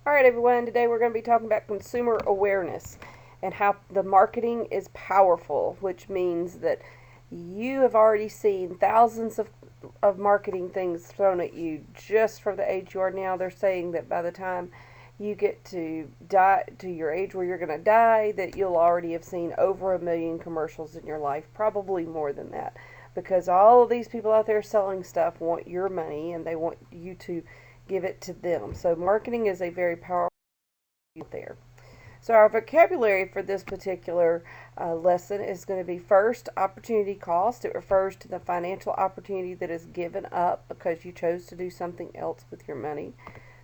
All right, everyone, today we're going to be talking about consumer awareness and how the marketing is powerful, which means that you have already seen thousands of marketing things thrown at you just from the age you are now. They're saying that by the time you get to die to your age where you're going to die, that you'll already have seen over 1 million commercials in your life, probably more than that, because all of these people out there selling stuff want your money and they want you to give it to them. So marketing is a very powerful there. So our vocabulary for this particular lesson is going to be first, opportunity cost. It refers to the financial opportunity that is given up because you chose to do something else with your money.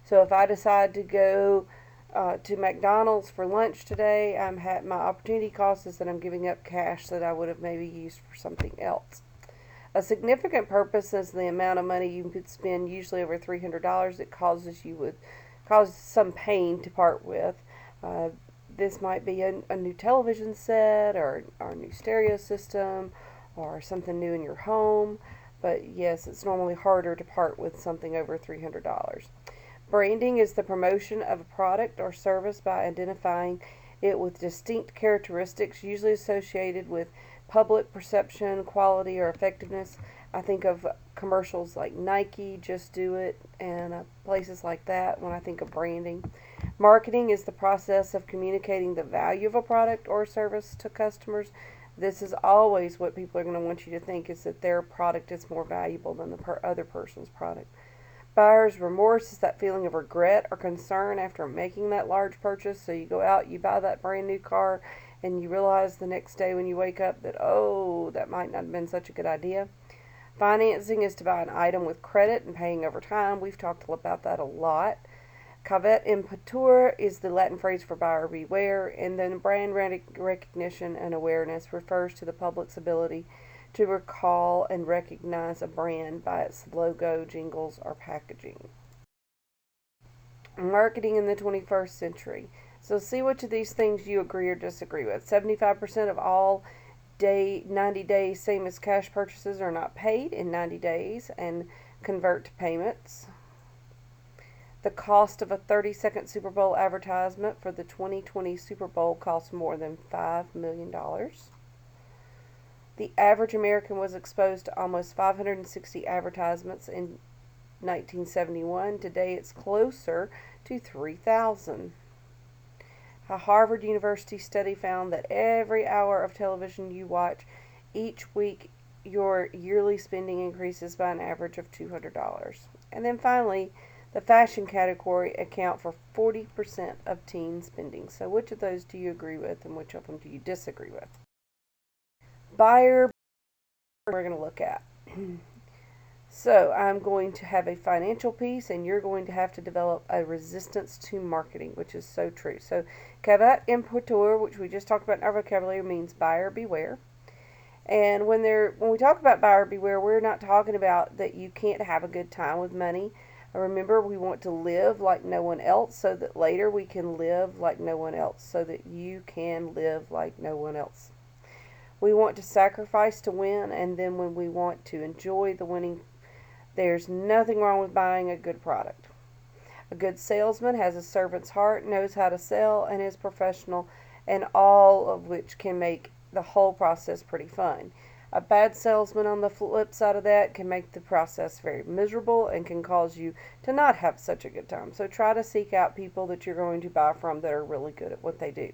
So if I decide to go to McDonald's for lunch today, my opportunity cost is that I'm giving up cash that I would have maybe used for something else. A significant purpose is the amount of money you could spend, usually over $300. It cause some pain to part with. Uh, this might be a new television set or a new stereo system or something new in your home. But yes, it's normally harder to part with something over $300. Branding is the promotion of a product or service by identifying it with distinct characteristics, usually associated with public perception, quality, or effectiveness. I think of commercials like Nike, Just Do It, and places like that when I think of branding. Marketing is the process of communicating the value of a product or service to customers. This is always what people are going to want you to think, is that their product is more valuable than the other person's product. Buyer's remorse is that feeling of regret or concern after making that large purchase. So you go out, you buy that brand new car, and you realize the next day when you wake up that, oh, that might not have been such a good idea. Financing is to buy an item with credit and paying over time. We've talked about that a lot. Caveat emptor is the Latin phrase for buyer beware, and then brand recognition and awareness refers to the public's ability to recall and recognize a brand by its logo, jingles, or packaging. Marketing in the 21st century. So see which of these things you agree or disagree with. 75% of all 90-day same as cash purchases are not paid in 90 days and convert to payments. The cost of a 30-second Super Bowl advertisement for the 2020 Super Bowl cost more than $5 million. The average American was exposed to almost 560 advertisements in 1971. Today it's closer to 3,000. A Harvard University study found that every hour of television you watch each week, your yearly spending increases by an average of $200. And then finally, the fashion category account for 40% of teen spending. So which of those do you agree with and which of them do you disagree with? Buyer, we're going to look at. So I'm going to have a financial piece, and you're going to have to develop a resistance to marketing, which is so true. So caveat emptor, which we just talked about in our vocabulary, means buyer beware. And when we talk about buyer beware, we're not talking about that you can't have a good time with money. Remember, we want to live like no one else so that later we can live like no one else, so that you can live like no one else. We want to sacrifice to win, and then when we want to enjoy the winning, there's nothing wrong with buying a good product. A good salesman has a servant's heart, knows how to sell, and is professional, and all of which can make the whole process pretty fun. A bad salesman, on the flip side of that, can make the process very miserable and can cause you to not have such a good time. So try to seek out people that you're going to buy from that are really good at what they do.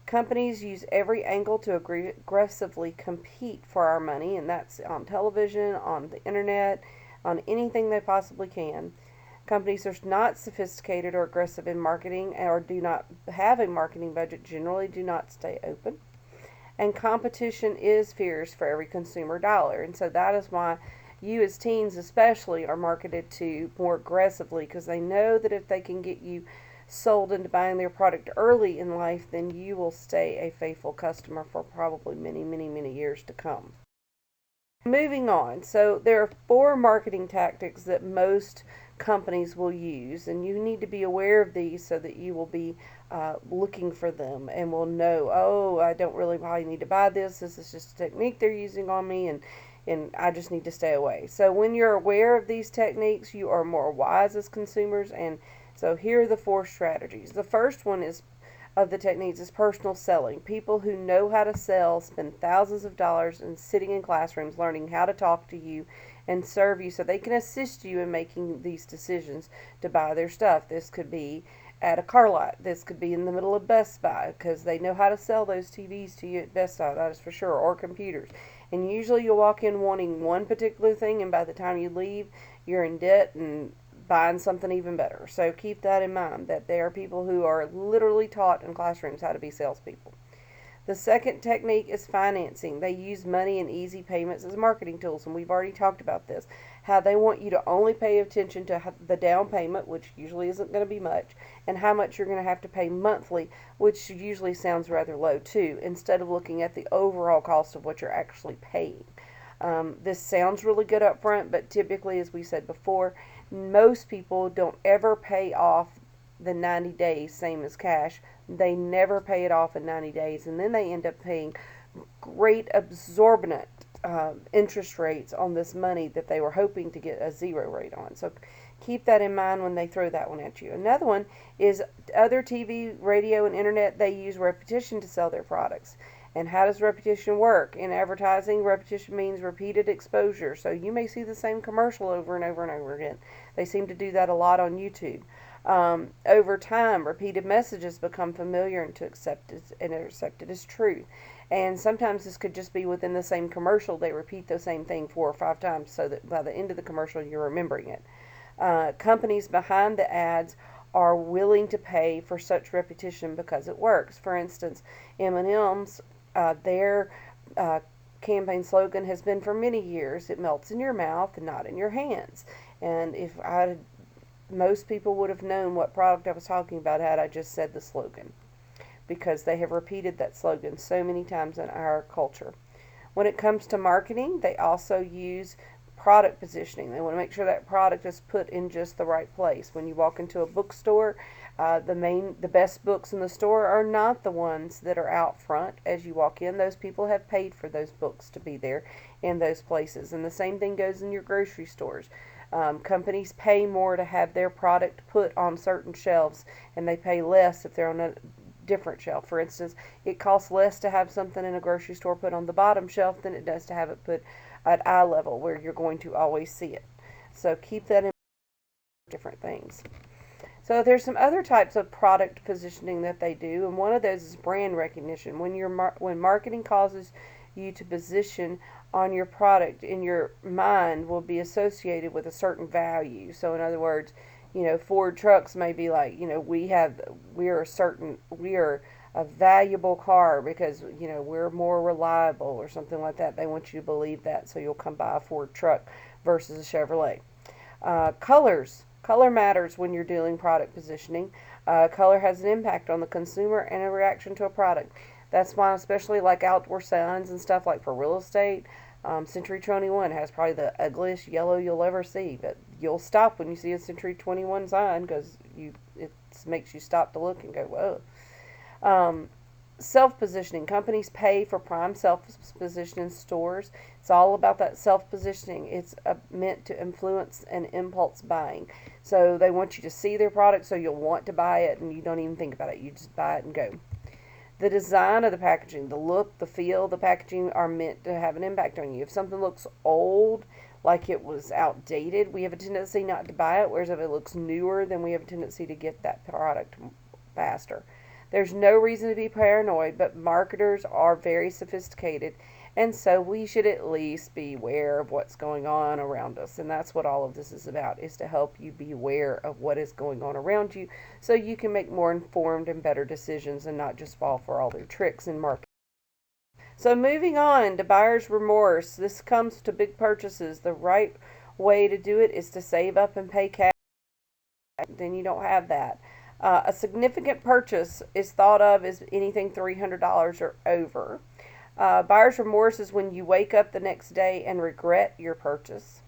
Companies use every angle to aggressively compete for our money, and that's on television, on the internet, on anything they possibly can. Companies that are not sophisticated or aggressive in marketing or do not have a marketing budget generally do not stay open. And competition is fierce for every consumer dollar. And so that is why you, as teens especially, are marketed to more aggressively, because they know that if they can get you sold into buying their product early in life, then you will stay a faithful customer for probably many, many, many years to come. Moving on, so there are 4 marketing tactics that most companies will use, and you need to be aware of these so that you will be looking for them and will know, oh, I don't really probably need to buy this. This is just a technique they're using on me, and I just need to stay away. So when you're aware of these techniques, you are more wise as consumers, and So here are the 4 strategies. The first one is of the techniques is personal selling. People who know how to sell spend thousands of dollars in sitting in classrooms learning how to talk to you and serve you so they can assist you in making these decisions to buy their stuff. This could be at a car lot. This could be in the middle of Best Buy because they know how to sell those TVs to you at Best Buy, that is for sure, or computers. And usually you'll walk in wanting one particular thing, and by the time you leave, you're in debt and buying something even better. So keep that in mind, that there are people who are literally taught in classrooms how to be salespeople. The second technique is financing. They use money and easy payments as marketing tools, and we've already talked about this. How they want you to only pay attention to the down payment, which usually isn't going to be much, and how much you're going to have to pay monthly, which usually sounds rather low too, instead of looking at the overall cost of what you're actually paying. This sounds really good up front, but typically, as we said before, most people don't ever pay off the 90 days, same as cash. They never pay it off in 90 days, and then they end up paying great exorbitant interest rates on this money that they were hoping to get a zero rate on. So keep that in mind when they throw that one at you. Another one is other TV, radio, and internet. They use repetition to sell their products. And how does repetition work? In advertising, repetition means repeated exposure. So you may see the same commercial over and over and over again. They seem to do that a lot on YouTube. Over time, repeated messages become familiar and accepted as truth. And sometimes this could just be within the same commercial. They repeat the same thing 4 or 5 times so that by the end of the commercial you're remembering it. Companies behind the ads are willing to pay for such repetition because it works. For instance, M&M's, their campaign slogan has been for many years, "It melts in your mouth and not in your hands." And most people would have known what product I was talking about had I just said the slogan, because they have repeated that slogan so many times in our culture. When it comes to marketing, they also use product positioning. They want to make sure that product is put in just the right place. When you walk into a bookstore, the best books in the store are not the ones that are out front as you walk in. Those people have paid for those books to be there in those places. And the same thing goes in your grocery stores. Companies pay more to have their product put on certain shelves, and they pay less if they're on a different shelf. For instance, it costs less to have something in a grocery store put on the bottom shelf than it does to have it put at eye level where you're going to always see it. So keep that in mind, different things. So there's some other types of product positioning that they do, and one of those is brand recognition. When marketing causes you to position on your product in your mind will be associated with a certain value. So in other words, Ford trucks may be like, we are a valuable car because, we're more reliable or something like that. They want you to believe that, so you'll come buy a Ford truck versus a Chevrolet. Color matters when you're doing product positioning. Color has an impact on the consumer and a reaction to a product. That's why, especially like outdoor signs and stuff like for real estate, Century 21 has probably the ugliest yellow you'll ever see, but you'll stop when you see a Century 21 sign because it makes you stop to look and go, whoa. Self-positioning. Companies pay for prime self-position in stores. It's all about that self-positioning. It's meant to influence and impulse buying. So they want you to see their product so you'll want to buy it and you don't even think about it. You just buy it and go. The design of the packaging, the look, the feel, the packaging are meant to have an impact on you. If something looks old, like it was outdated, we have a tendency not to buy it, whereas if it looks newer, then we have a tendency to get that product faster. There's no reason to be paranoid, but marketers are very sophisticated, and so we should at least be aware of what's going on around us. And that's what all of this is about, is to help you be aware of what is going on around you so you can make more informed and better decisions and not just fall for all their tricks in marketing. So moving on to buyer's remorse. This comes to big purchases. The right way to do it is to save up and pay cash. Then you don't have that. A significant purchase is thought of as anything $300 or over. Buyer's remorse is when you wake up the next day and regret your purchase.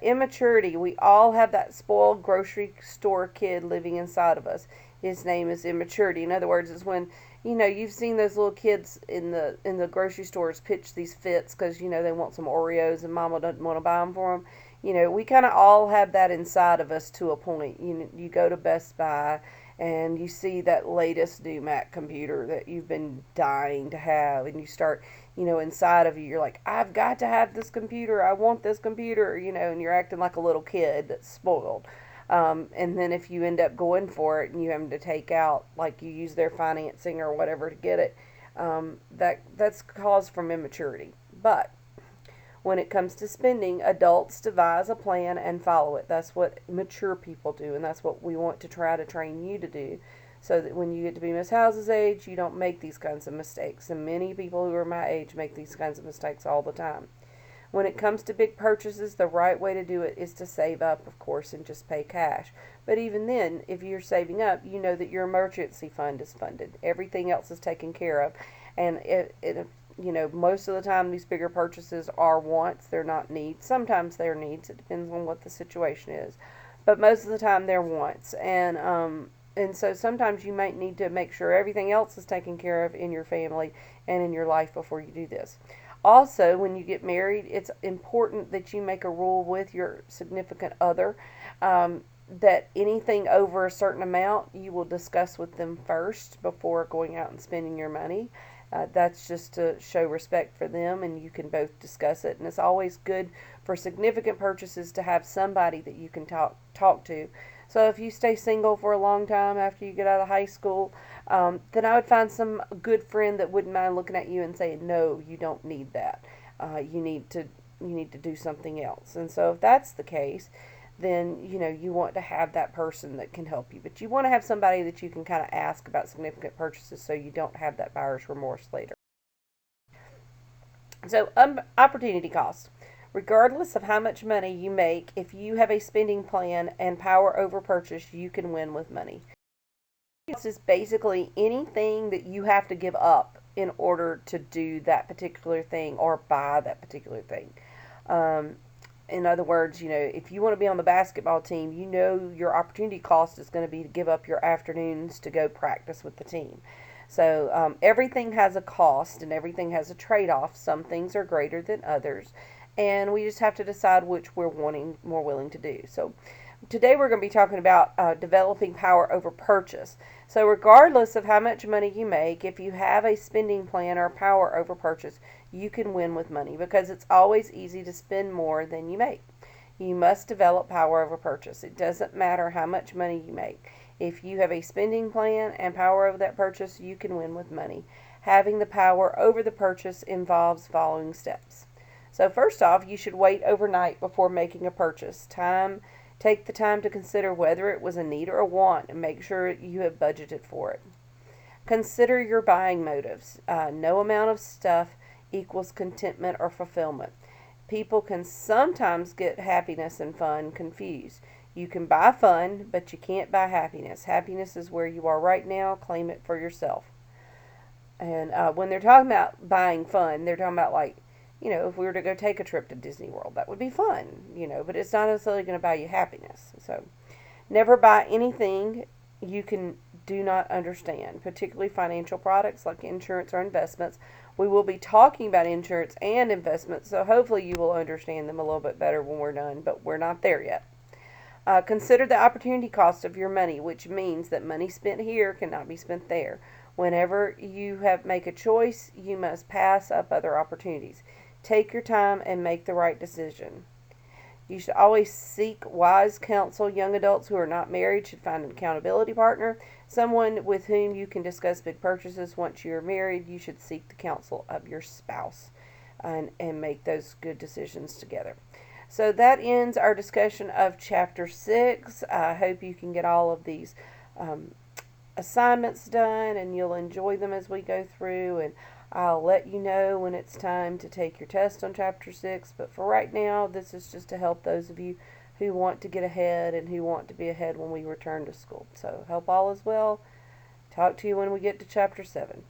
Immaturity. We all have that spoiled grocery store kid living inside of us. His name is immaturity. In other words, it's when you've seen those little kids in the grocery stores pitch these fits because they want some Oreos and Mama doesn't want to buy them for them. We kind of all have that inside of us to a point. You go to Best Buy and you see that latest new Mac computer that you've been dying to have, and you start, inside of you, you're like, I've got to have this computer. I want this computer, and you're acting like a little kid that's spoiled. And then if you end up going for it and you having to take out, like you use their financing or whatever to get it, that's cause from immaturity. But when it comes to spending, adults devise a plan and follow it. That's what mature people do, and that's what we want to try to train you to do, so that when you get to be Miss House's age, you don't make these kinds of mistakes. And many people who are my age make these kinds of mistakes all the time. When it comes to big purchases, the right way to do it is to save up, of course, and just pay cash. But even then, if you're saving up, you know that your emergency fund is funded. Everything else is taken care of. And most of the time these bigger purchases are wants, they're not needs. Sometimes they're needs, it depends on what the situation is. But most of the time they're wants. And so sometimes you might need to make sure everything else is taken care of in your family and in your life before you do this. Also, when you get married, it's important that you make a rule with your significant other, that anything over a certain amount you will discuss with them first before going out and spending your money. That's just to show respect for them, and you can both discuss it. And it's always good for significant purchases to have somebody that you can talk to. So if you stay single for a long time after you get out of high school, then I would find some good friend that wouldn't mind looking at you and saying, no, you don't need that. You need to do something else. And so if that's the case, then you want to have that person that can help you. But you want to have somebody that you can kind of ask about significant purchases, so you don't have that buyer's remorse later. So opportunity cost. Regardless of how much money you make, if you have a spending plan and power over purchase, you can win with money. This is basically anything that you have to give up in order to do that particular thing or buy that particular thing. In other words, if you want to be on the basketball team, your opportunity cost is going to be to give up your afternoons to go practice with the team. So everything has a cost and everything has a trade-off. Some things are greater than others, and we just have to decide which we're more willing to do. So today we're going to be talking about developing power over purchase. So regardless of how much money you make, if you have a spending plan or power over purchase, you can win with money, because it's always easy to spend more than you make. You must develop power over purchase. It doesn't matter how much money you make. If you have a spending plan and power over that purchase, you can win with money. Having the power over the purchase involves following steps. So first off, you should wait overnight before making a purchase. Take the time to consider whether it was a need or a want, and make sure you have budgeted for it. Consider your buying motives. No amount of stuff equals contentment or fulfillment. People can sometimes get happiness and fun confused. You can buy fun, but you can't buy happiness. Happiness is where you are right now. Claim it for yourself. And when they're talking about buying fun, they're talking about, like, if we were to go take a trip to Disney World, that would be fun, but it's not necessarily going to buy you happiness. So never buy anything you do not understand, particularly financial products like insurance or investments. We will be talking about insurance and investments, so hopefully you will understand them a little bit better when we're done, but we're not there yet. Consider the opportunity cost of your money, which means that money spent here cannot be spent there. Whenever you make a choice, you must pass up other opportunities. Take your time and make the right decision. You should always seek wise counsel. Young adults who are not married should find an accountability partner, someone with whom you can discuss big purchases. Once you are married, you should seek the counsel of your spouse and make those good decisions together. So that ends our discussion of Chapter 6. I hope you can get all of these assignments done, and you'll enjoy them as we go through, and I'll let you know when it's time to take your test on Chapter 6. But for right now, this is just to help those of you who want to get ahead and who want to be ahead when we return to school. So hope all is well. Talk to you when we get to Chapter 7.